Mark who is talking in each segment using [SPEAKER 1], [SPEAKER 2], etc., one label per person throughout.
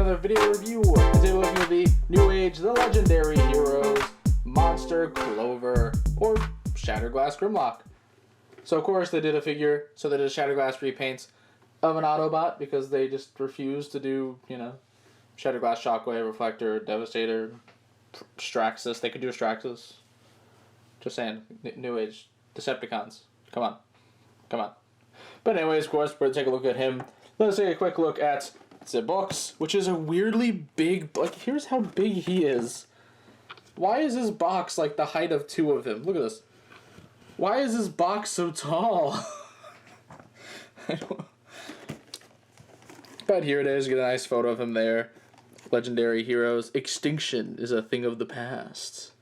[SPEAKER 1] another video review. Today we're looking at the Newage, the Legendary Heroes, Monster, Clover, or Shatterglass Grimlock. So of course they did a figure, so they did a Shatterglass repaint of an Autobot because they just refused to do, Shatterglass Shockwave, Reflector, Devastator, Straxus. They could do a Straxus. Just saying, Newage, Decepticons. Come on. But anyways, of course, we're going to take a look at him. Let's take a quick look at the box, which is a weirdly big... Like, here's how big he is. Why is this box like the height of two of him? Look at this. Why is this box so tall? But here it is. You get a nice photo of him there. Legendary Heroes. Extinction is a thing of the past.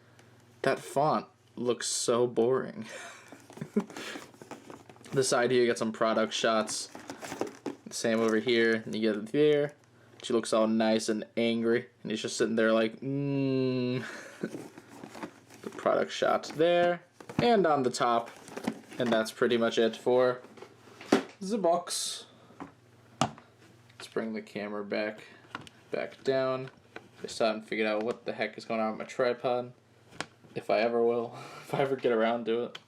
[SPEAKER 1] That font looks so boring. The side here, you get some product shots. Same over here, and you get it there. She looks all nice and angry, and he's just sitting there like, The product shot there, and on the top, and that's pretty much it for the box. Let's bring the camera back down. I still haven't figured out what the heck is going on with my tripod, if I ever will, if I ever get around to it.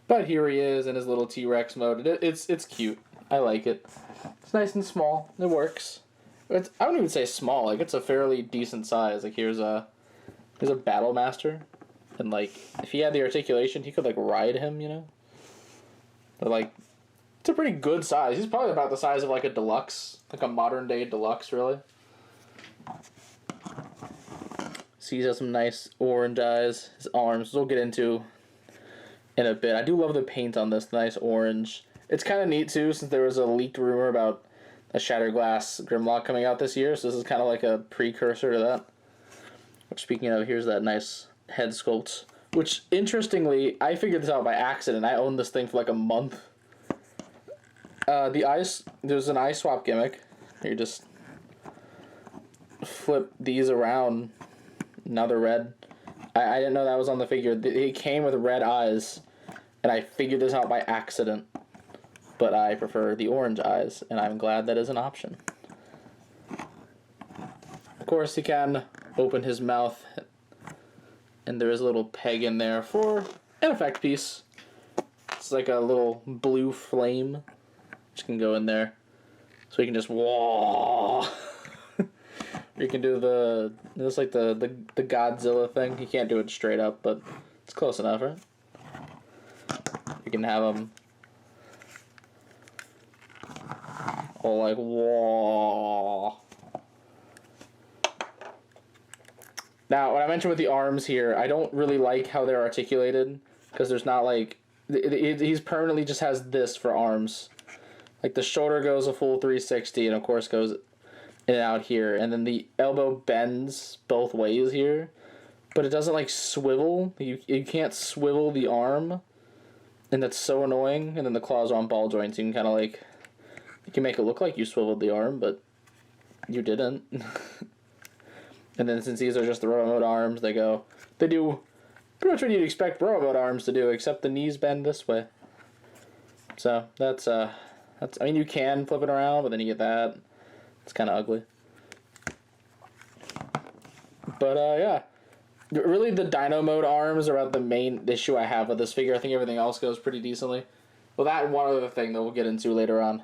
[SPEAKER 1] But here he is in his little T-Rex mode. It's cute. I like it. It's nice and small. It works. I wouldn't even say small. Like, it's a fairly decent size. Like, here's a Battle Master. And, like, if he had the articulation, he could, like, ride him, But, like, it's a pretty good size. He's probably about the size of, like, a deluxe. Like a modern-day deluxe, really. So he's got some nice orange eyes. His arms, we'll get into in a bit. I do love the paint on this, nice orange. It's kind of neat too, since there was a leaked rumor about a Shatterglass Grimlock coming out this year, so this is kind of like a precursor to that. Which, speaking of, here's that nice head sculpt. Which, interestingly, I figured this out by accident. I owned this thing for like a month. There's an eye swap gimmick. You just flip these around. Now they're red. I didn't know that was on the figure. It came with red eyes, and I figured this out by accident. But I prefer the orange eyes, and I'm glad that is an option. Of course, he can open his mouth, and there is a little peg in there for an effect piece. It's like a little blue flame, which can go in there. So you can just wah. You can do it's like the Godzilla thing. You can't do it straight up, but it's close enough, right? You can have them all like, whoa. Now, what I mentioned with the arms here, I don't really like how they're articulated, because there's not like, he's permanently just has this for arms. Like the shoulder goes a full 360, and of course goes in and out here, and then the elbow bends both ways here, but it doesn't like swivel. You can't swivel the arm, and that's so annoying. And then the claws are on ball joints. You can kind of like, you can make it look like you swiveled the arm, but you didn't. And then since these are just the robo mode arms, they do pretty much what you'd expect robo mode arms to do, except the knees bend this way. So that's I mean, you can flip it around, but then you get that. It's kind of ugly. But, yeah. Really, the Dino Mode arms are about the main issue I have with this figure. I think everything else goes pretty decently. Well, that and one other thing that we'll get into later on.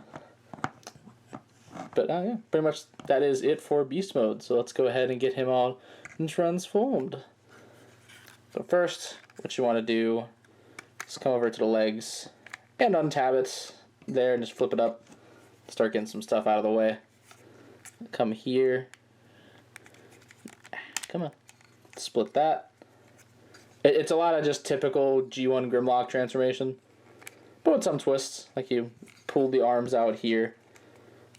[SPEAKER 1] But, yeah, pretty much that is it for Beast Mode. So let's go ahead and get him all transformed. So first, what you want to do is come over to the legs and untab it there and just flip it up. Start getting some stuff out of the way. Come here. Come on. Split that. It's a lot of just typical G1 Grimlock transformation, but with some twists. Like you pull the arms out here,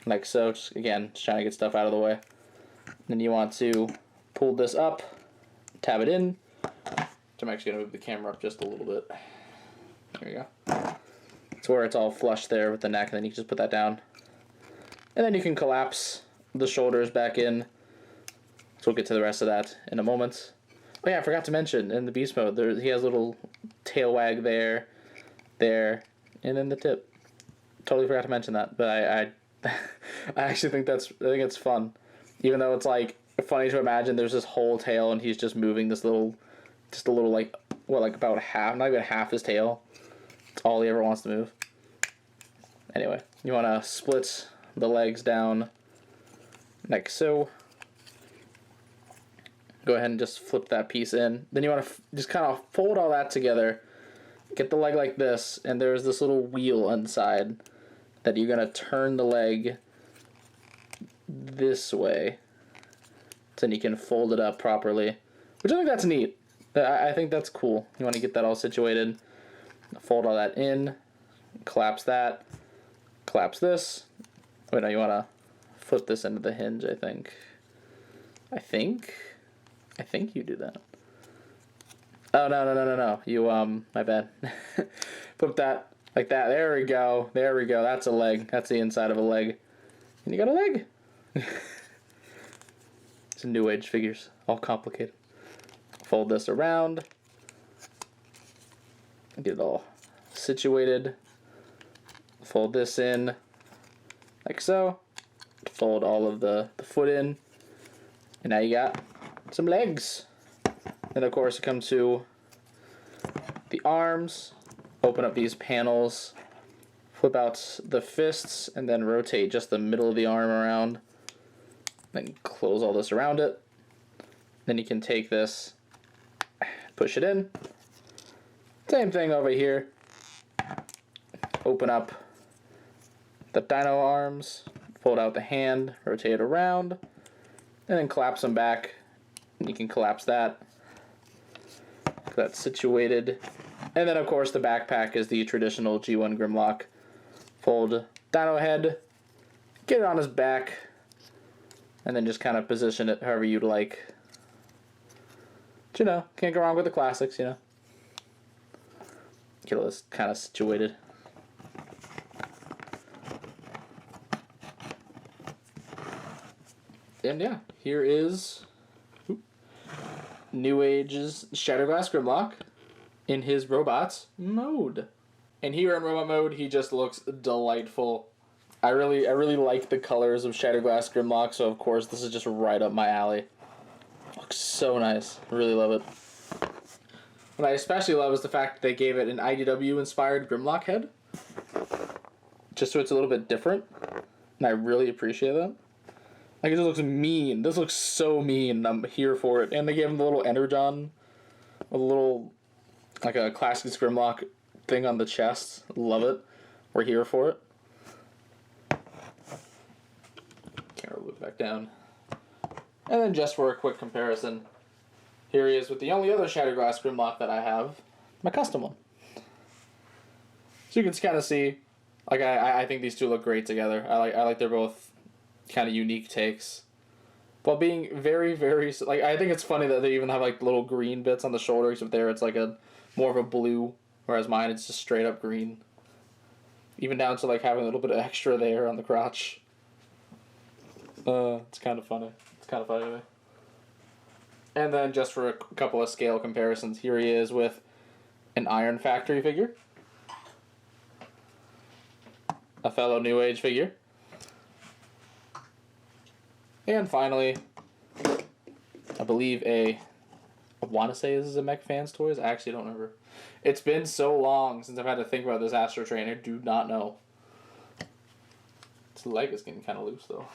[SPEAKER 1] like so. Just trying to get stuff out of the way. Then you want to pull this up, tab it in. So I'm actually going to move the camera up just a little bit. There you go. It's where it's all flush there with the neck, and then you can just put that down. And then you can collapse the shoulders back in. So we'll get to the rest of that in a moment. Oh yeah, I forgot to mention, in the Beast Mode, he has a little tail wag there, and then the tip. Totally forgot to mention that, but I I actually think it's fun. Even though it's like funny to imagine there's this whole tail and he's just moving this little, just a little like, what, like about half, not even half his tail. It's all he ever wants to move. Anyway, you want to split the legs down like so. Go ahead and just flip that piece in. Then you want to just kind of fold all that together. Get the leg like this, and there's this little wheel inside that you're going to turn the leg this way. So then you can fold it up properly. Which I think that's neat. I think that's cool. You want to get that all situated. Fold all that in. Collapse that. Collapse this. Wait, no, you want to flip this into the hinge, I think. I think you do that. Oh, no. You, my bad. Flip that like that. There we go. That's a leg. That's the inside of a leg. And you got a leg. It's Newage figures. All complicated. Fold this around. Get it all situated. Fold this in like so. Fold all of the foot in. And now you got some legs. Then of course it comes to the arms. Open up these panels. Flip out the fists and then rotate just the middle of the arm around. Then close all this around it. Then you can take this, push it in. Same thing over here. Open up the dino arms, fold out the hand, rotate it around, and then collapse them back. And you can collapse that. That's situated. And then of course the backpack is the traditional G1 Grimlock. Fold dino head, get it on his back, and then just kind of position it however you'd like. But, you know, can't go wrong with the classics, you know. Get all this kind of situated. And yeah, here is Newage's Shatterglass Grimlock in his robots mode. And here in robot mode, he just looks delightful. I really like the colors of Shatterglass Grimlock, so of course this is just right up my alley. Looks so nice. Really love it. What I especially love is the fact that they gave it an IDW-inspired Grimlock head. Just so it's a little bit different. And I really appreciate that. Like, it just looks mean. This looks so mean, and I'm here for it. And they gave him the little Energon. A little, like a classic Grimlock thing on the chest. Love it. We're here for it. Camera look back down. And then just for a quick comparison, here he is with the only other Shatterglass Grimlock that I have, my custom one. So you can kind of see, like, I think these two look great together. I like they're both kind of unique takes, while being very, very, like, I think it's funny that they even have like little green bits on the shoulder, except there it's like a more of a blue, whereas mine it's just straight up green. Even down to like having a little bit of extra there on the crotch. It's kind of funny. It's kind of funny to me. And then just for a couple of scale comparisons, here he is with an Iron Factory figure, a fellow Newage figure, and finally, I believe I want to say this is a Mech Fans Toys. I actually don't remember. It's been so long since I've had to think about this Astro Train. I do not know. Its leg is getting kind of loose, though.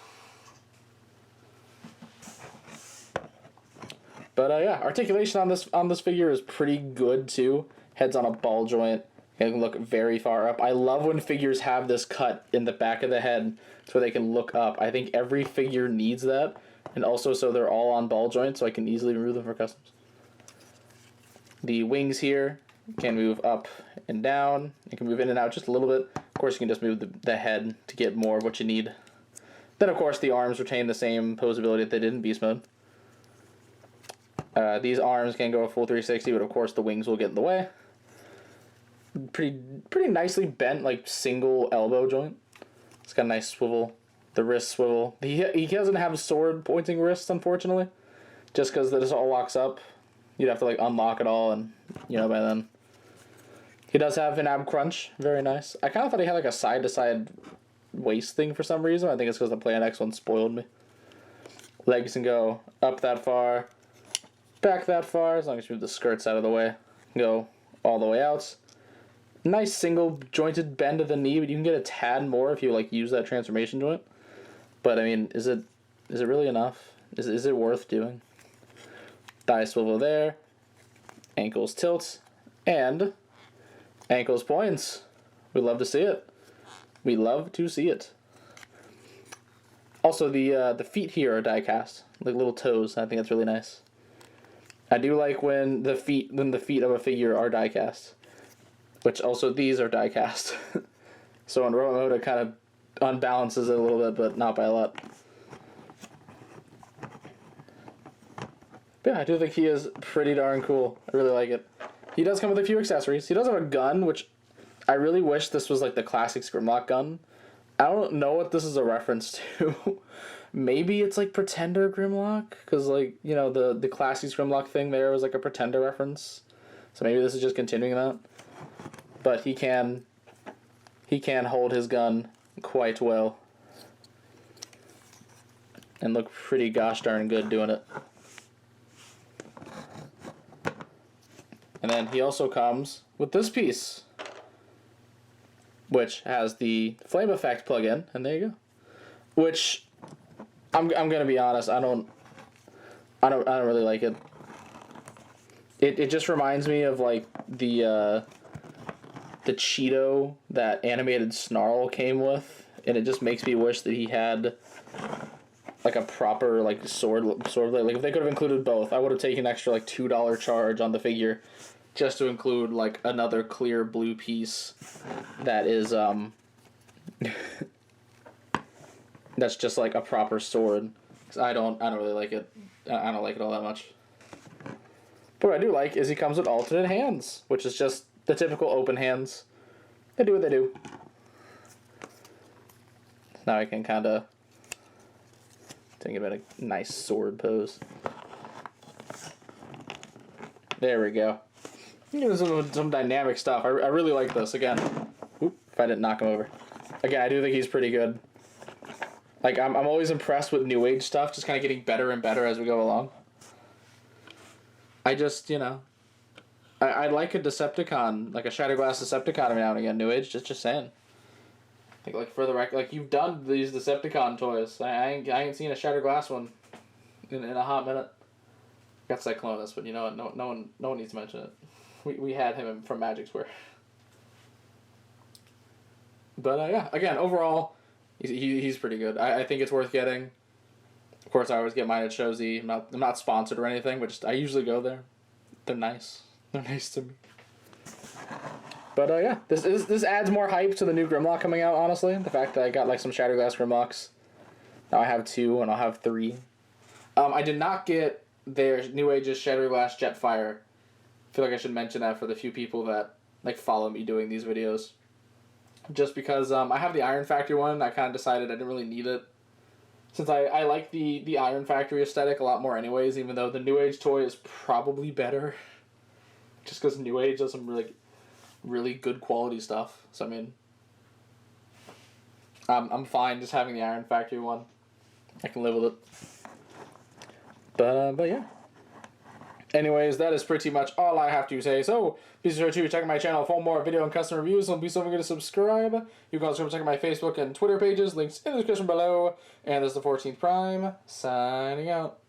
[SPEAKER 1] But yeah, articulation on this figure is pretty good, too. Head's on a ball joint. It can look very far up. I love when figures have this cut in the back of the head so they can look up. I think every figure needs that. And also so they're all on ball joints so I can easily remove them for customs. The wings here can move up and down. You can move in and out just a little bit. Of course, you can just move the head to get more of what you need. Then, of course, the arms retain the same posability that they did in Beast Mode. These arms can go a full 360, but of course the wings will get in the way. Pretty nicely bent, like, single elbow joint. It's got a nice swivel. The wrist swivel. He doesn't have sword pointing wrists, unfortunately. Just because this all locks up. You'd have to, like, unlock it all, and, you know, by then. He does have an ab crunch. Very nice. I kind of thought he had, like, a side-to-side waist thing for some reason. I think it's because the Plan X one spoiled me. Legs can go up that far, back that far, as long as you move the skirts out of the way. Go all the way out. Nice single jointed bend of the knee, but you can get a tad more if you like use that transformation joint. But I mean, is it really enough? Is it worth doing? Thigh swivel there, ankles tilt, and ankles points. We love to see it. We love to see it. Also, the feet here are die cast, like little toes. I think that's really nice. I do like when the feet of a figure are die cast, which also these are die cast. So in robot mode, it kind of unbalances it a little bit, but not by a lot. But yeah, I do think he is pretty darn cool. I really like it. He does come with a few accessories. He does have a gun, which I really wish this was like the classic Grimlock gun. I don't know what this is a reference to. Maybe it's like Pretender Grimlock, because like, you know, the classic Grimlock thing there was like a Pretender reference. So maybe this is just continuing that. But he can hold his gun quite well. And look pretty gosh darn good doing it. And then he also comes with this piece, which has the flame effect plug-in, and there you go. Which I'm gonna be honest, I don't really like it. It just reminds me of like the Cheeto that animated Snarl came with, and it just makes me wish that he had like a proper like sword blade. Like if they could have included both, I would have taken an extra like $2 charge on the figure just to include like another clear blue piece that is that's just like a proper sword. 'Cause I don't really like it. I don't like it all that much. But what I do like is he comes with alternate hands, which is just the typical open hands. They do what they do. Now I can kind of think about a nice sword pose. There we go. Some dynamic stuff. I really like this. Again, if I didn't knock him over. Again, I do think he's pretty good. Like, I'm always impressed with New Age stuff, just kind of getting better and better as we go along. I just, you know, I like a Decepticon, like a Shatterglass Decepticon every now and again, New Age, just saying. Like for the record, like, you've done these Decepticon toys. I ain't seen a Shatterglass one in a hot minute. Got Cyclonus, but you know what, no one needs to mention it. We had him from Magic Square. But yeah, again, overall, he's pretty good. I think it's worth getting. Of course, I always get mine at Shozy. I'm not sponsored or anything, but just I usually go there. They're nice. They're nice to me. But yeah, this adds more hype to the new Grimlock coming out, honestly. The fact that I got like some Shatterglass Grimlocks. Now I have 2, and I'll have 3. I did not get their New Age's Shatterglass Jetfire. I feel like I should mention that for the few people that like follow me doing these videos. Just because I have the Iron Factory one, I kind of decided I didn't really need it. Since I like the Iron Factory aesthetic a lot more anyways, even though the New Age toy is probably better. Just because New Age does some really good quality stuff. So, I mean, I'm fine just having the Iron Factory one. I can live with it. But yeah. Anyways, that is pretty much all I have to say. So, be sure to check out my channel for more video and custom reviews. Don't be so forget to subscribe. You can also check out my Facebook and Twitter pages. Links in the description below. And this is the 14th Prime, signing out.